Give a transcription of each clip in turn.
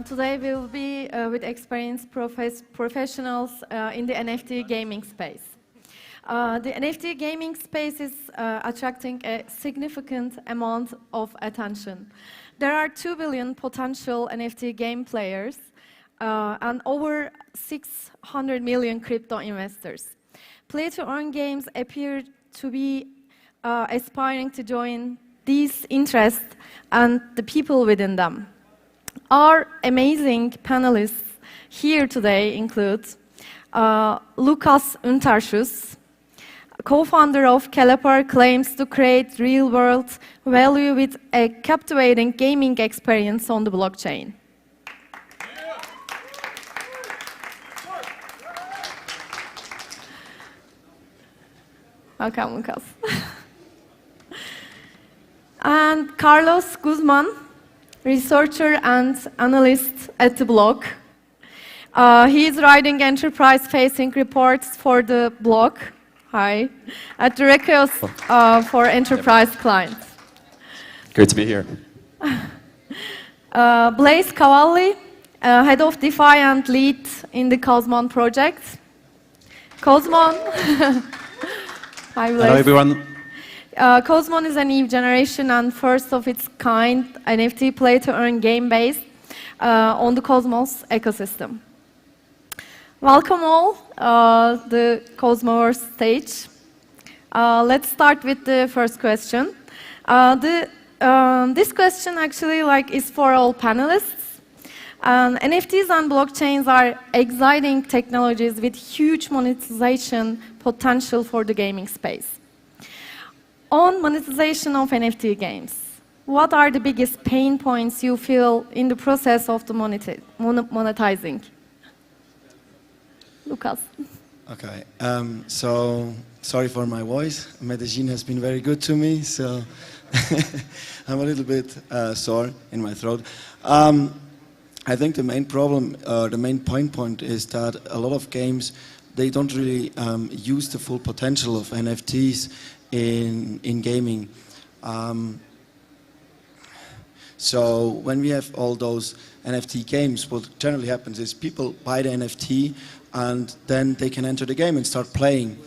Today we will be with experienced professionals in the NFT gaming space. The NFT gaming space is attracting a significant amount of attention. There are 2 billion potential NFT game players and over 600 million crypto investors. Play-to-earn games appear to be aspiring to join these interests and the people within them. Our amazing panelists here today include Lukas Unterschütz, co-founder of Kelepar, claims to create real-world value with a captivating gaming experience on the blockchain. Welcome, Lukas. And Carlos Guzman, researcher and analyst at the blog. He is writing enterprise-facing reports for the blog, at the request for enterprise clients. Great to be here. Blaise Cavalli, head of DeFi and lead in the Cosmon project. Cosmon. Hi, Blaise. Hello, everyone. Cosmon is a new generation and first of its kind NFT play-to-earn game based on the Cosmos ecosystem. Welcome all the Cosmoverse stage. Let's start with the first question. This question actually is for all panelists. NFTs and blockchains are exciting technologies with huge monetization potential for the gaming space. On monetization of NFT games, what are the biggest pain points you feel in the process of the monetizing? Lukas. Okay, so sorry for my voice. Medellin has been very good to me, so I'm a little bit sore in my throat. I think the main problem, the main point is that a lot of games, they don't really use the full potential of NFTs in gaming. So when we have all those NFT games, what generally happens is people buy the NFT and then they can enter the game and start playing.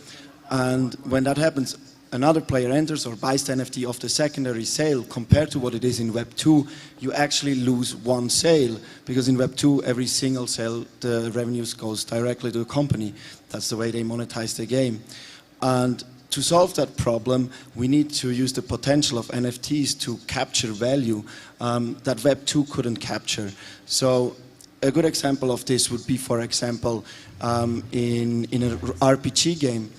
And when that happens, another player enters or buys the NFT off the secondary sale. Compared to what it is in Web 2, you actually lose one sale, because in Web 2, every single sale, the revenues goes directly to the company. That's the way they monetize the game. And to solve that problem, we need to use the potential of NFTs to capture value that Web 2 couldn't capture. So a good example of this would be, for example, in an RPG game,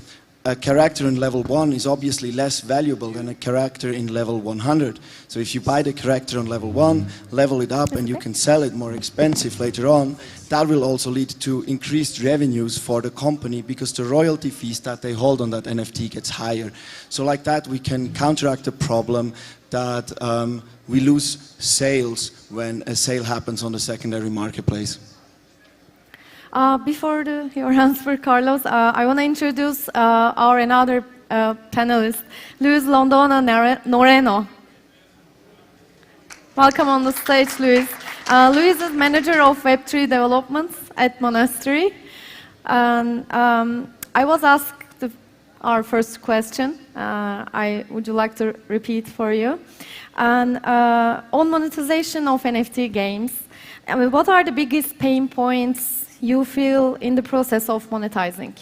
a character in level 1 is obviously less valuable than a character in level 100. So if you buy the character on level 1, level it up, and you can sell it more expensive later on, that will also lead to increased revenues for the company, because the royalty fees that they hold on that NFT gets higher. So like that, we can counteract the problem that we lose sales when a sale happens on the secondary marketplace. Before your answer, Carlos, I want to introduce our another panelist, Luis Londoño. Welcome on the stage, Luis. Luis is manager of Web3 developments at Monastery. I was asked our first question. Would you like to repeat for you? And on monetization of NFT games, what are the biggest pain points you feel in the process of monetizing?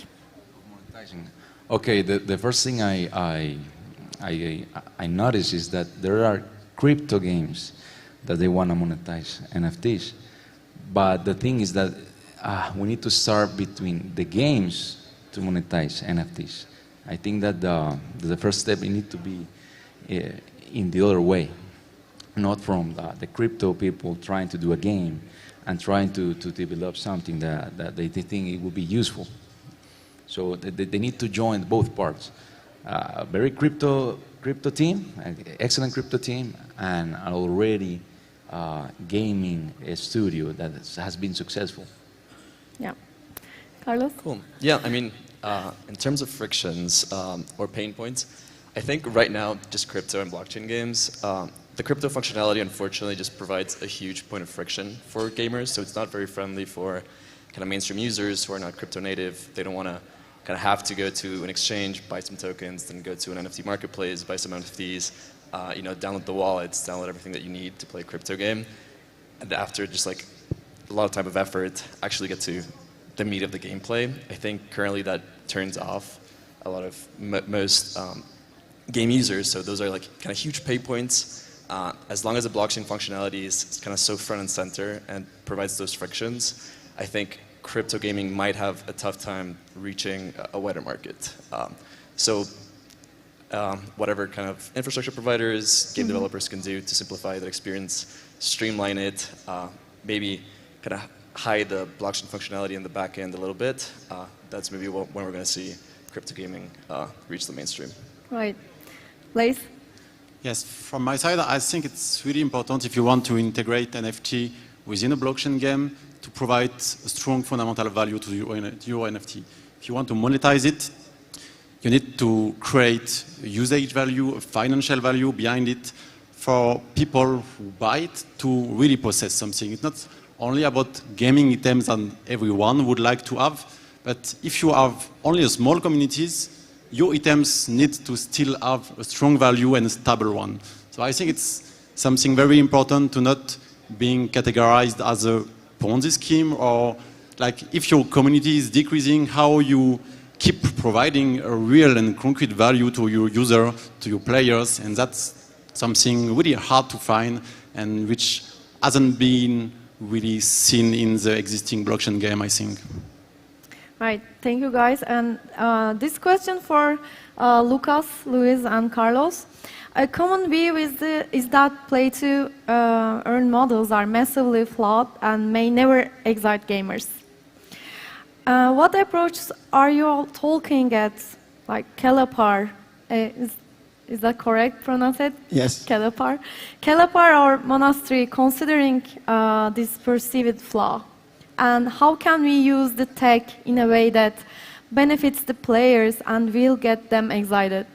Okay, the first thing I notice is that there are crypto games that they want to monetize NFTs, but the thing is that we need to start between the games to monetize NFTs. I think that the first step, it needs to be in the other way, not from the crypto people trying to do a game and trying to develop something that they think it will be useful. So they need to join both parts. A very crypto team, excellent crypto team, and an already gaming studio that has been successful. Yeah. Carlos? Cool. Yeah, I mean, in terms of frictions or pain points, I think right now just crypto and blockchain games, the crypto functionality, unfortunately, just provides a huge point of friction for gamers. So it's not very friendly for kind of mainstream users who are not crypto native. They don't want to kind of have to go to an exchange, buy some tokens, then go to an NFT marketplace, buy some NFTs, download the wallets, download everything that you need to play a crypto game. And after just like a lot of time of effort, actually get to the meat of the gameplay. I think currently that turns off a lot of most game users. So those are like kind of huge pay points. As long as the blockchain functionality is kind of so front and center and provides those frictions, I think crypto gaming might have a tough time reaching a wider market. Whatever kind of infrastructure providers, game developers can do to simplify that experience, streamline it, maybe kind of hide the blockchain functionality in the back end a little bit, that's maybe when we're going to see crypto gaming reach the mainstream. Right. Luis? Yes, from my side, I think it's really important if you want to integrate NFT within a blockchain game to provide a strong fundamental value to your NFT. If you want to monetize it, you need to create a usage value, a financial value behind it for people who buy it to really possess something. It's not only about gaming items that everyone would like to have, but if you have only a small communities, your items need to still have a strong value and a stable one. So I think it's something very important to not being categorized as a Ponzi scheme, or like if your community is decreasing, how you keep providing a real and concrete value to your user, to your players, and that's something really hard to find and which hasn't been really seen in the existing blockchain game, I think. Right, thank you guys. And this question for Lukas, Luis, and Carlos. A common view is that play-to-earn models are massively flawed and may never excite gamers. What approaches are you all talking at, like Kelepar? Is that correct pronounced? Yes. Kelepar. Kelepar or Monastery, considering this perceived flaw? And how can we use the tech in a way that benefits the players and will get them excited?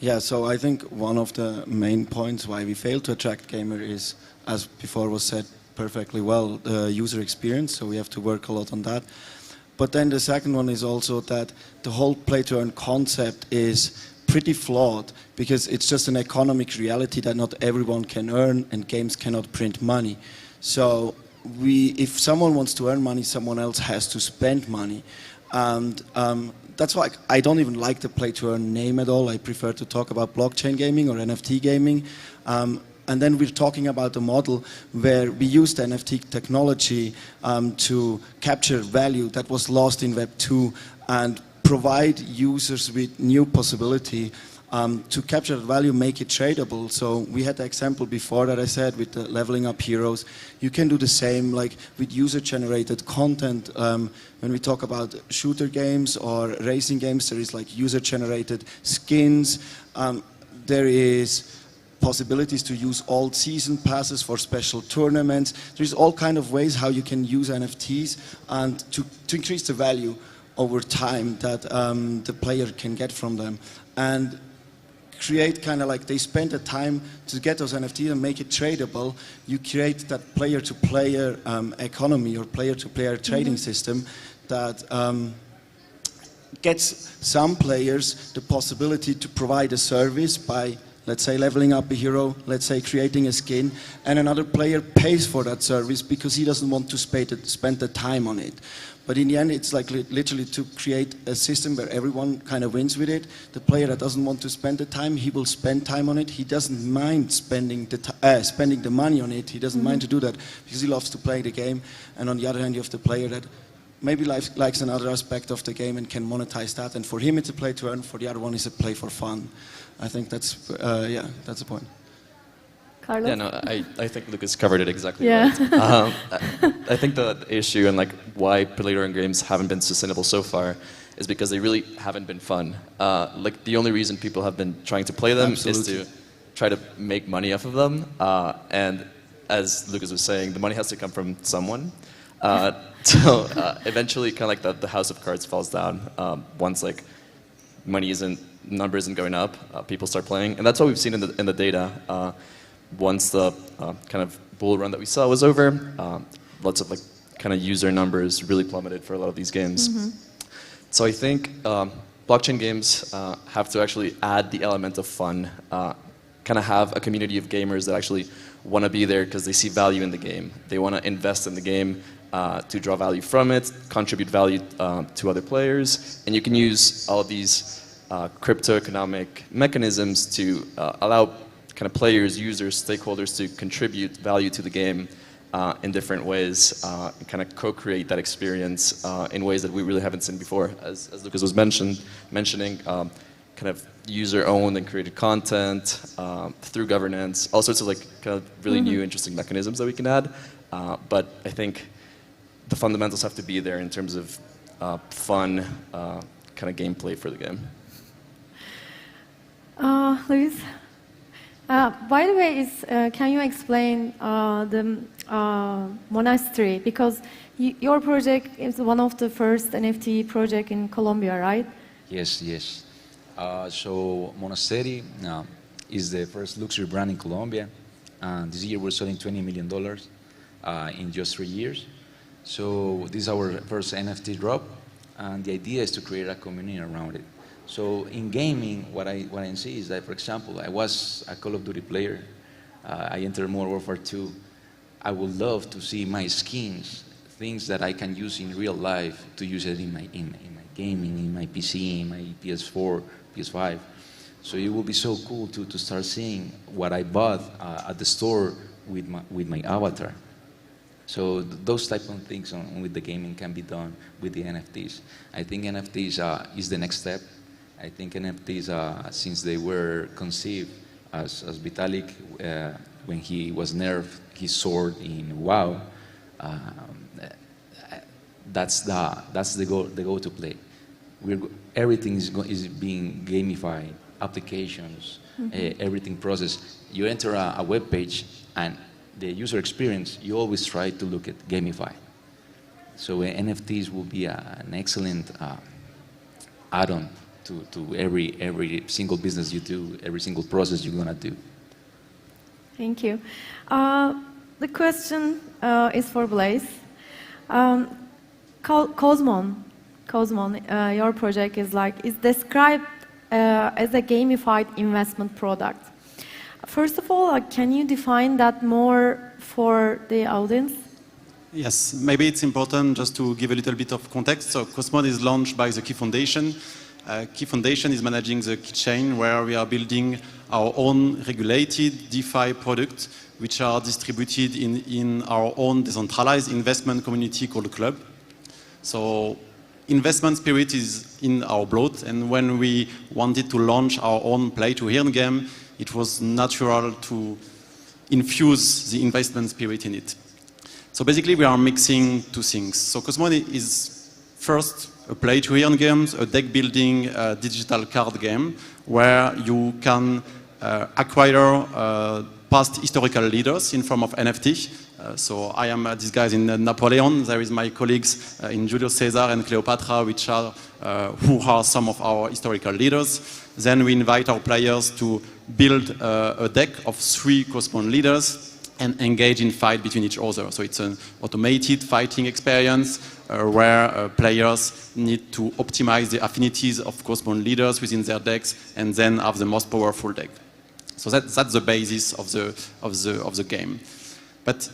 Yeah, so I think one of the main points why we fail to attract gamer is, as before was said perfectly well, the user experience, so we have to work a lot on that. But then the second one is also that the whole play-to-earn concept is pretty flawed, because it's just an economic reality that not everyone can earn and games cannot print money. So if someone wants to earn money, someone else has to spend money. And that's why I don't even like the play-to-earn name at all. I prefer to talk about blockchain gaming or NFT gaming. And then we're talking about a model where we used NFT technology to capture value that was lost in Web 2 and provide users with new possibility to capture value, make it tradable. So we had the example before that I said with the leveling up heroes. You can do the same like with user-generated content. When we talk about shooter games or racing games, there is like user-generated skins. There is possibilities to use all season passes for special tournaments. There's all kind of ways how you can use NFTs and to increase the value over time that the player can get from them. And create kind of like they spend the time to get those NFTs and make it tradable. You create that player-to-player economy or player-to-player trading system that gets some players the possibility to provide a service by, let's say, leveling up a hero, let's say creating a skin, and another player pays for that service because he doesn't want to spend the time on it. But in the end, it's like literally to create a system where everyone kind of wins with it. The player that doesn't want to spend the time, he will spend time on it. He doesn't mind spending the money on it. He doesn't mind to do that because he loves to play the game. And on the other hand, you have the player that maybe likes another aspect of the game and can monetize that. And for him, it's a play to earn. For the other one, it's a play for fun. I think that's the point. Carlos? Yeah, no, I think Lukas covered it exactly Yeah. right. I think the issue and like why play-to-earn games haven't been sustainable so far is because they really haven't been fun. Like the only reason people have been trying to play them is to try to make money off of them. And as Lukas was saying, the money has to come from someone. Eventually, kind of like the house of cards falls down once like money isn't number isn't going up, people start playing. And that's what we've seen in the data. Once the kind of bull run that we saw was over, lots of like kind of user numbers really plummeted for a lot of these games. So I think blockchain games have to actually add the element of fun, kind of have a community of gamers that actually want to be there because they see value in the game. They want to invest in the game to draw value from it, contribute value to other players, and you can use all of these crypto-economic mechanisms to allow kind of players, users, stakeholders to contribute value to the game in different ways, and kind of co-create that experience in ways that we really haven't seen before. As Lukas was mentioning, kind of user-owned and created content through governance, all sorts of like kind of really new, interesting mechanisms that we can add. But I think the fundamentals have to be there in terms of fun kind of gameplay for the game. Luis? By the way, can you explain the monastery? Because your project is one of the first NFT project in Colombia, right? Yes, yes. So Monastery is the first luxury brand in Colombia. This year we're selling $20 million in just 3 years. So this is our first NFT drop, and the idea is to create a community around it. So in gaming, what I see is that, for example, I was a Call of Duty player. I entered Modern Warfare 2. I would love to see my skins, things that I can use in real life, to use it in my gaming, in my PC, in my PS4, PS5. So it will be so cool to start seeing what I bought at the store with my avatar. So those type of things with the gaming can be done with the NFTs. I think NFTs is the next step. I think NFTs, since they were conceived as Vitalik, when he was nerfed his sword in WoW, that's the go to play. Everything is being gamified, applications, everything processed. You enter a web page, and the user experience, you always try to look at gamified. So NFTs will be an excellent add-on to every single business you do, every single process you're gonna do. Thank you. The question is for Blaise. Cosmon, your project is described as a gamified investment product. First of all, can you define that more for the audience? Yes, maybe it's important just to give a little bit of context. So Cosmon is launched by the Key Foundation. Key Foundation is managing the keychain, where we are building our own regulated DeFi product, which are distributed in our own decentralized investment community called Club. So investment spirit is in our blood, and when we wanted to launch our own play-to-earn game, it was natural to infuse the investment spirit in it. So basically we are mixing two things. So Cosmon is first a play-to-earn game, a deck-building digital card game, where you can acquire past historical leaders in form of NFT. So I am this guy in Napoleon. There is my colleagues in Julius Caesar and Cleopatra, which are who are some of our historical leaders. Then we invite our players to build a deck of 3 Cosmon leaders and engage in fight between each other. So it's an automated fighting experience where players need to optimize the affinities of Cosmon leaders within their decks and then have the most powerful deck. So that's the basis of the game. But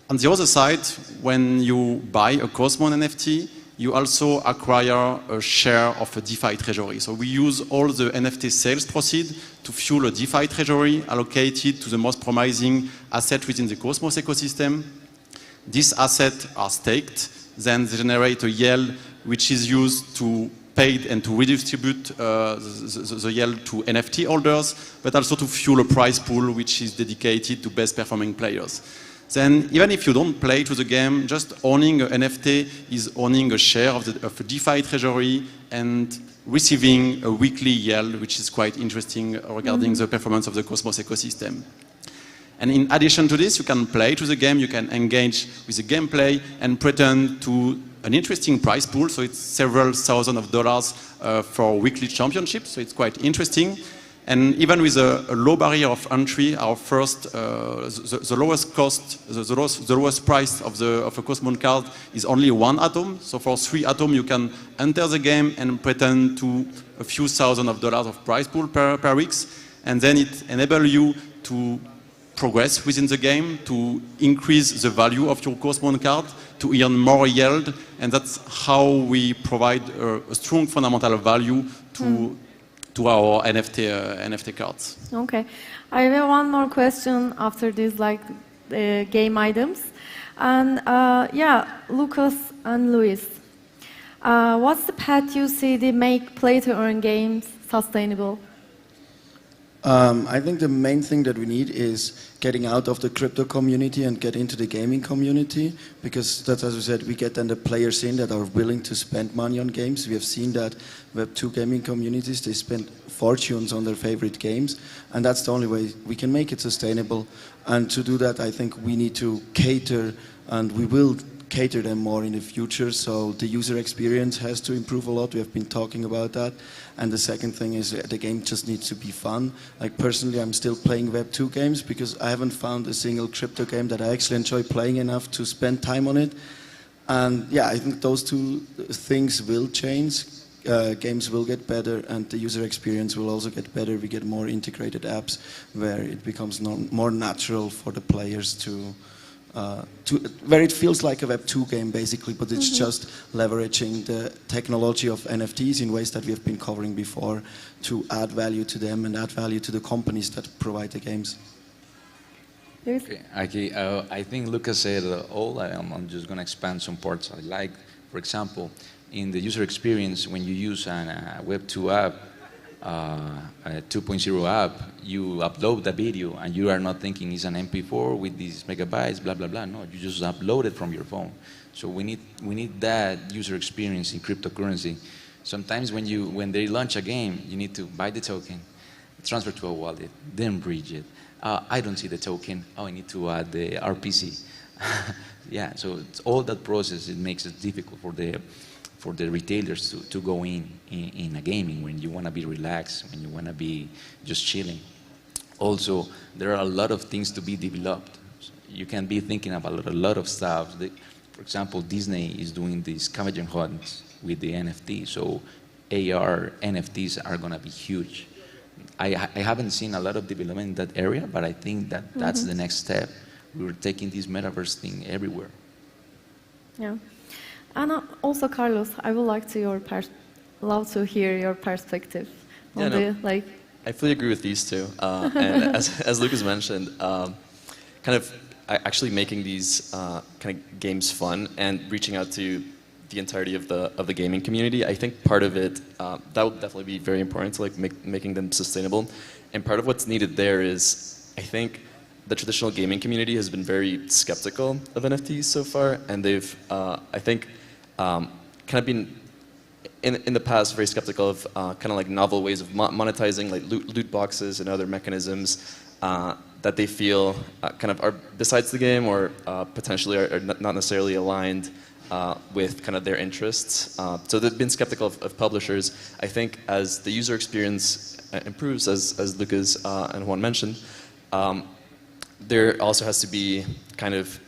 on the other side, when you buy a Cosmon NFT, you also acquire a share of a DeFi treasury. So we use all the NFT sales proceeds to fuel a DeFi treasury allocated to the most promising asset within the Cosmos ecosystem. These assets are staked, then they generate a yield which is used to pay and to redistribute the yield to NFT holders, but also to fuel a prize pool which is dedicated to best performing players. Then even if you don't play to the game, just owning an NFT is owning a share of a DeFi treasury and receiving a weekly yield, which is quite interesting regarding the performance of the Cosmos ecosystem. And in addition to this, you can play to the game, you can engage with the gameplay and pretend to an interesting prize pool. So it's several thousands of dollars for weekly championships. So it's quite interesting. And even with a low barrier of entry, our first, the lowest cost, the lowest price of a Cosmon card is only 1 atom. So for 3 atoms, you can enter the game and pretend to a few thousand of dollars of prize pool per week. And then it enables you to progress within the game, to increase the value of your Cosmon card, to earn more yield. And that's how we provide a strong fundamental value to our NFT cards. Okay, I have one more question after these game items, and yeah, Lucas and Luis, what's the path you see to make play-to-earn games sustainable? I think the main thing that we need is getting out of the crypto community and get into the gaming community, because that's, as we said, we get then the players in that are willing to spend money on games. We have seen that Web2 gaming communities, they spend fortunes on their favorite games, and that's the only way we can make it sustainable. And to do that, I think we need to cater, and we will cater them more in the future, so the user experience has to improve a lot. We have been talking about that. And the second thing is the game just needs to be fun. Like personally, I'm still playing Web2 games because I haven't found a single crypto game that I actually enjoy playing enough to spend time on it. And yeah, I think those two things will change. Games will get better and the user experience will also get better. We get more integrated apps where it becomes more natural for the players where it feels like a Web2 game basically, but it's just leveraging the technology of NFTs in ways that we have been covering before to add value to them and add value to the companies that provide the games. Okay, I think Lucas said all. I'm just going to expand some parts I like. For example, in the user experience, when you use a Web2 app, a 2.0 app, you upload the video and you are not thinking it's an MP4 with these megabytes, blah, blah, blah. No, you just upload it from your phone. So we need that user experience in cryptocurrency. Sometimes when they launch a game, you need to buy the token, transfer to a wallet, then bridge it. I don't see the token. Oh, I need to add the RPC. Yeah, so it's all that process, it makes it difficult for the retailers to go in a gaming when you want to be relaxed, when you want to be just chilling. Also, there are a lot of things to be developed. So you can be thinking about a lot of stuff. For example, Disney is doing these scavenger hunts with the NFT, so AR NFTs are going to be huge. I haven't seen a lot of development in that area, but I think that that's the next step. We're taking this metaverse thing everywhere. Yeah. And also, Carlos, I would love to hear your perspective on I fully agree with these two. And as Lucas mentioned, kind of actually making these kind of games fun and reaching out to the entirety of the gaming community. I think part of it that will definitely be very important to making them sustainable. And part of what's needed there is, I think, the traditional gaming community has been very skeptical of NFTs so far, and they've, I think, kind of been in the past very skeptical of kind of like novel ways of monetizing, like loot boxes and other mechanisms that they feel kind of are besides the game or potentially are not necessarily aligned with kind of their interests. So they've been skeptical of publishers. I think as the user experience improves, as Lucas and Juan mentioned, there also has to be kind of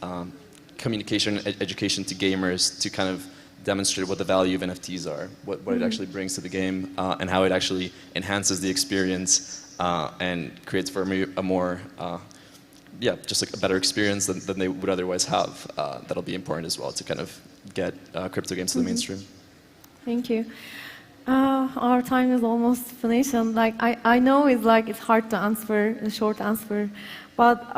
communication, education to gamers to kind of demonstrate what the value of NFTs are, what it actually brings to the game, and how it actually enhances the experience and creates for a more, just like a better experience than they would otherwise have. That'll be important as well to kind of get crypto games to the mainstream. Thank you. Our time is almost finished, and I know it's hard to answer a short answer, but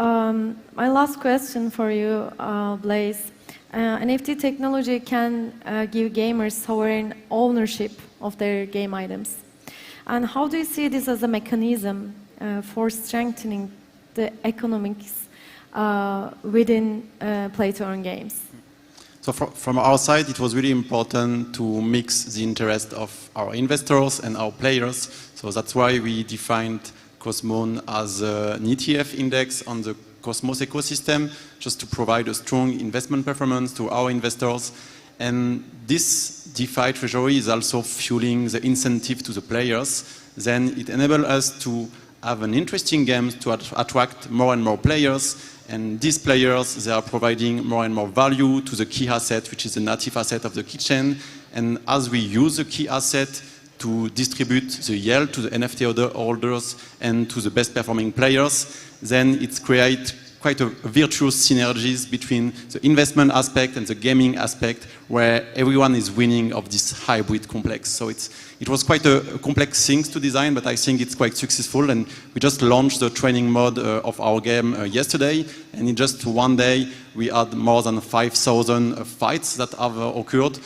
my last question for you, Blaise. NFT technology can give gamers sovereign ownership of their game items. And how do you see this as a mechanism for strengthening the economics within play-to-earn games? So from our side, it was really important to mix the interest of our investors and our players. So that's why we defined Cosmon as an ETF index on the Cosmos ecosystem, just to provide a strong investment performance to our investors. And this DeFi treasury is also fueling the incentive to the players. Then it enables us to have an interesting game to attract more and more players. And these players, they are providing more and more value to the key asset, which is the native asset of the keychain. And as we use the key asset to distribute the yield to the NFT holders and to the best performing players, then it creates quite a virtuous synergies between the investment aspect and the gaming aspect, where everyone is winning of this hybrid complex. So it was quite a complex thing to design, but I think it's quite successful. And we just launched the training mode of our game yesterday, and in just one day we had more than 5,000 fights that have occurred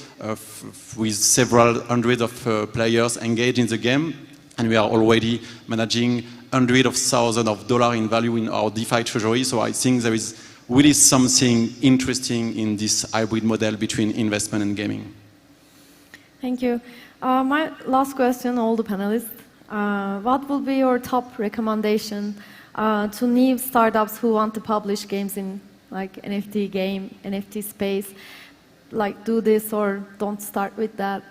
with several hundred of players engaged in the game, and we are already managing hundreds of thousands of dollars in value in our DeFi treasury. So I think there is really something interesting in this hybrid model between investment and gaming. Thank you. My last question, all the panelists. What will be your top recommendation to new startups who want to publish games in like NFT space? Like do this or don't start with that?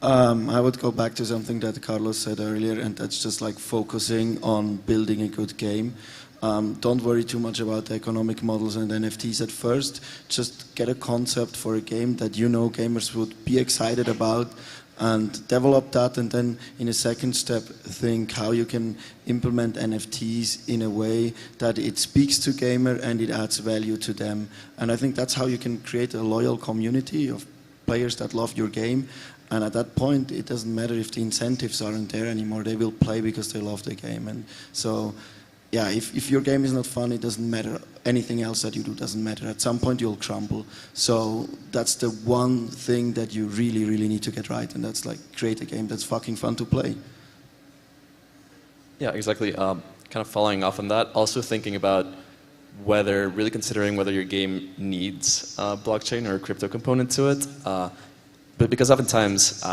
I would go back to something that Carlos said earlier, and that's just like focusing on building a good game. Don't worry too much about the economic models and NFTs at first. Just get a concept for a game that you know gamers would be excited about, and develop that, and then in a second step think how you can implement NFTs in a way that it speaks to gamer and it adds value to them. And I think that's how you can create a loyal community of players that love your game. And at that point, it doesn't matter if the incentives aren't there anymore. They will play because they love the game. And so, yeah, if your game is not fun, it doesn't matter. Anything else that you do doesn't matter. At some point, you'll crumble. So that's the one thing that you really, really need to get right. And that's like create a game that's fucking fun to play. Yeah, exactly. Kind of following off on that, also thinking about really considering whether your game needs a blockchain or a crypto component to it. But because oftentimes,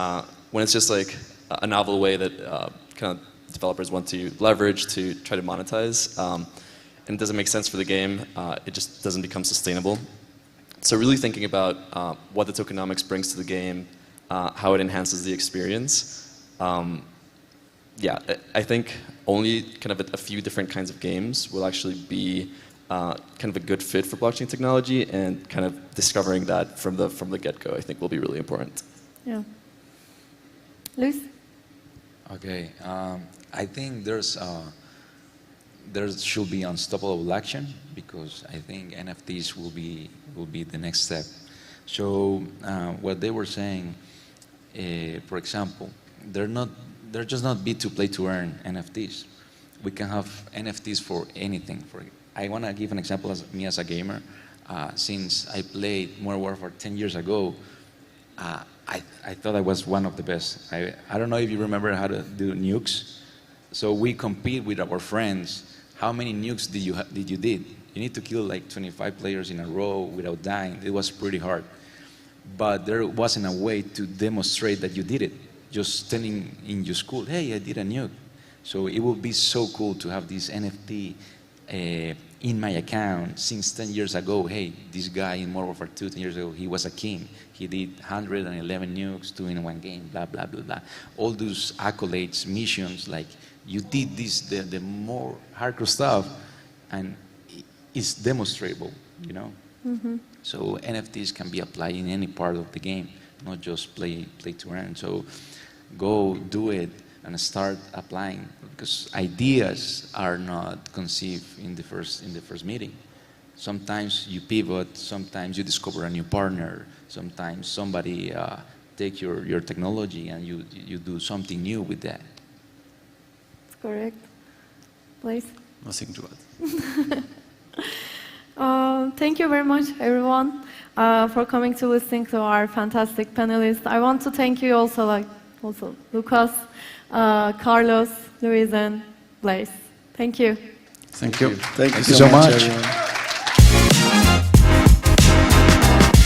when it's just like a novel way that kind of developers want to leverage to try to monetize, and it doesn't make sense for the game, it just doesn't become sustainable. So really thinking about what the tokenomics brings to the game, how it enhances the experience. Yeah, I think only kind of a few different kinds of games will actually be kind of a good fit for blockchain technology, and kind of discovering that from the get-go, I think will be really important. Yeah. Luis? Okay, I think there should be unstoppable action, because I think NFTs will be the next step. So what they were saying, for example, they're just not be to play to earn NFTs. We can have NFTs for anything. I want to give an example as me as a gamer. Since I played Modern Warfare 10 years ago, I thought I was one of the best. I don't know if you remember how to do nukes. So we compete with our friends. How many nukes did you did? You need to kill like 25 players in a row without dying. It was pretty hard. But there wasn't a way to demonstrate that you did it. Just telling in your school, hey, I did a nuke. So it would be so cool to have this NFT in my account since 10 years ago. Hey, this guy in Modern Warfare 2, 10 years ago, he was a king. He did 111 nukes, 2 in one game, blah, blah, blah, blah. All those accolades, missions, like you did this, the more hardcore stuff, and it's demonstrable, you know? Mm-hmm. So NFTs can be applied in any part of the game, not just play to earn. So go do it and start applying, because ideas are not conceived in the first meeting. Sometimes you pivot, sometimes you discover a new partner, sometimes somebody take your technology and you do something new with that. That's correct. Please. Nothing to add. Thank you very much, everyone, for coming to listening to our fantastic panelists. I want to thank you also Lukas, Carlos, Luis, and Blaise. Thank you. Thank you. Thank you so much, everyone.